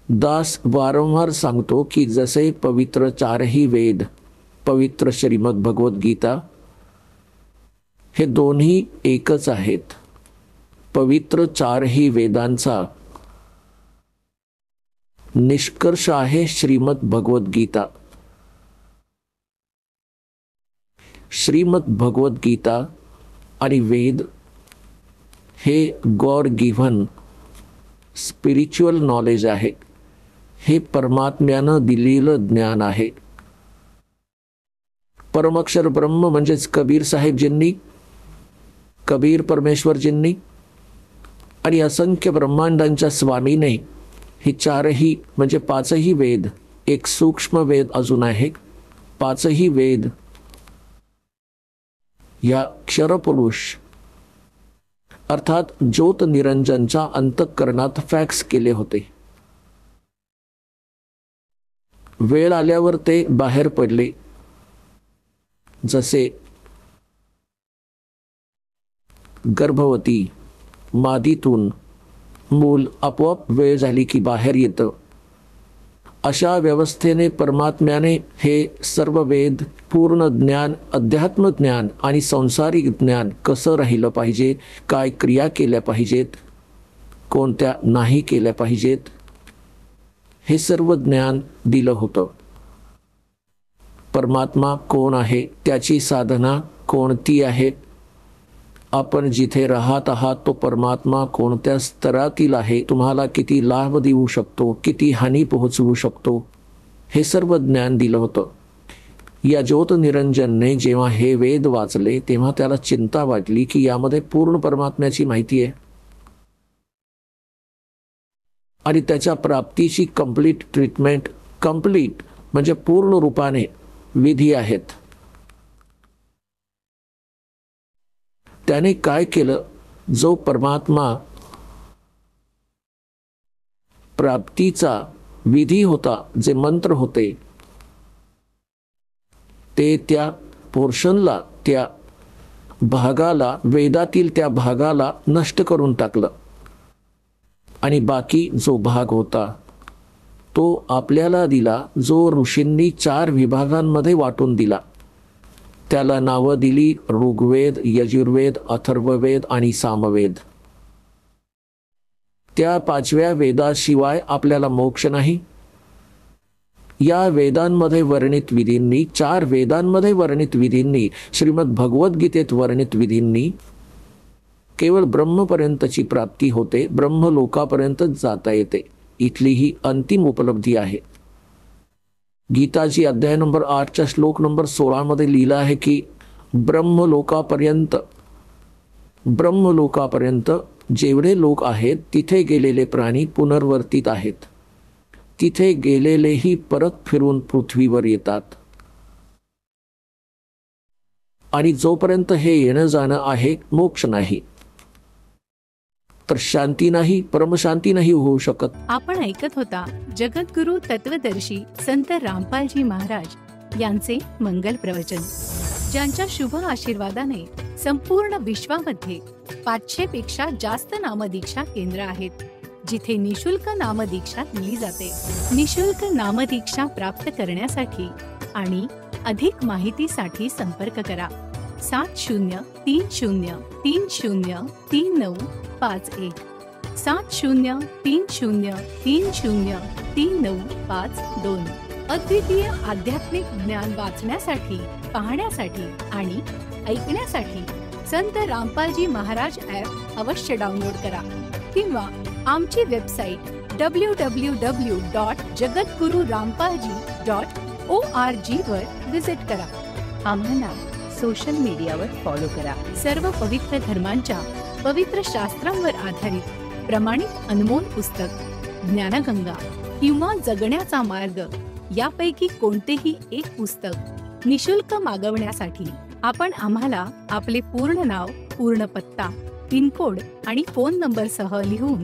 दास वारंवार सांगतो की जसे पवित्र चारही वेद, पवित्र श्रीमद भगवद्गीता हे दोन्ही एकच आहेत. पवित्र चारही वेदांचा निष्कर्ष आहे श्रीमद भगवद्गीता. श्रीमद भगवद्गीता आणि वेद हे गॉड गिव्हन स्पिरिच्युअल नॉलेज आहे. हे परमात्म्यानं दिलेलं ज्ञान आहे. परमक्षर ब्रह्म म्हणजेच कबीर साहेबजींनी, कबीर परमेश्वरजींनी आणि असंख्य ब्रह्मांडांच्या स्वामीने ही चारही म्हणजे पाचही वेद, एक सूक्ष्म वेद अजून आहे, पाचही वेद या क्षरपुरुष अर्थात ज्योत निरंजनच्या अंतःकरणात फॅक्स केले होते. वेळ आल्यावर ते बाहेर पडले. जसे गर्भवती मादीतून मूल आपोआप वेळ झाली की बाहेर येतं, अशा व्यवस्थेने परमात्म्याने हे सर्व वेद, पूर्ण ज्ञान, अध्यात्म ज्ञान आणि संसारिक ज्ञान कसं राहिलं पाहिजे, काय क्रिया केल्या पाहिजेत, कोणत्या नाही केल्या पाहिजेत, हे सर्व ज्ञान दिलं होतं. परमात्मा कोण आहे, त्याची साधना कोणती आहे, आपण जिथे राहत आहात तो परमात्मा कोणत्या स्तरातील आहे, तुम्हाला किती लाभ देऊ शकतो, किती हानी पोहोचवू शकतो, हे सर्व ज्ञान दिलं होतं. या ज्योत निरंजनने जेव्हा हे वेद वाचले तेव्हा त्याला चिंता वाटली की यामध्ये पूर्ण परमात्म्याची माहिती आहे आणि त्याच्या प्राप्तीची कंप्लीट ट्रीटमेंट, कंप्लीट म्हणजे पूर्ण रूपाने विधी आहेत. त्याने काय केलं, जो परमात्मा प्राप्तीचा विधी होता, जे मंत्र होते, ते त्या पोर्शनला, त्या भागाला, वेदातील त्या भागाला नष्ट करून टाकलं आणि बाकी जो भाग होता तो आपल्याला दिला, जो ऋषींनी 4 विभागांमध्ये वाटून दिला. त्याला नावं दिली ऋग्वेद, यजुर्वेद, अथर्ववेद आणि सामवेद. त्या 5व्या वेदाशिवाय आपल्याला मोक्ष नाही. या वेदांमध्ये वर्णित विधींनी, 4 वेदांमध्ये वर्णित विधींनी, श्रीमद भगवद्गीतेत वर्णित विधींनी केवळ ब्रह्मपर्यंतची प्राप्ती होते, ब्रह्मलोकापर्यंतच जाता येते. इथली ही अंतिम उपलब्धी आहे. गीताची अध्याय नंबर 8च्या श्लोक नंबर 16 मध्ये लिहिलं आहे की ब्रह्मलोकापर्यंत जेवढे लोक आहेत तिथे गेलेले प्राणी पुनर्वर्तित आहेत. तिथे गेलेलेही परत फिरून पृथ्वीवर येतात. आणि जोपर्यंत हे येणं जाणं आहे, मोक्ष नाही, तर शांती नाही, परमशांती नाही होऊ शकत. आपण ऐकत होता जगद्गुरु तत्वदर्शी संत रामपालजी महाराज यांचे मंगल प्रवचन, ज्यांच्या शुभ आशीर्वादाने संपूर्ण विश्वामध्ये 500 पेक्षा जास्त नामदीक्षा केंद्र आहेत, जिथे निशुल्क नामदीक्षा दिली जाते. निशुल्क नामदीक्षा प्राप्त करण्यासाठी आणि अधिक माहितीसाठी संपर्क करा 7030303951 7030303952. अद्वितीय आध्यात्मिक ज्ञान वाचण्यासाठी, पाहण्यासाठी आणि ऐकण्यासाठी संत रामपालजी महाराज ॲप अवश्य डाउनलोड करा किंवा आमची वेबसाईट www.jagadgururampalji.org वर विजिट करा. आम्हाला सोशल मीडियावर फॉलो करा. सर्व पवित्र धर्मांच्या पवित्र शास्त्रांवर आधारित प्रमाणित अनमोल पुस्तक ज्ञानगंगा किंवा जगण्याचा मार्ग यापैकी कोणतेही एक पुस्तक निशुल्क मागवण्यासाठी आपण आम्हाला आपले पूर्ण नाव, पूर्ण पत्ता, पिनकोड आणि फोन नंबर सह लिहून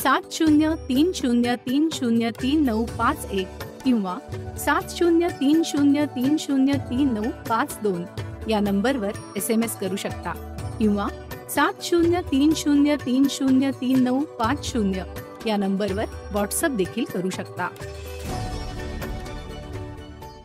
7030303951 किंवा 7030303952 या नंबरवर SMS करू शकता किंवा 7030303950 या नंबरवर व्हॉट्सअप देखील करू शकता.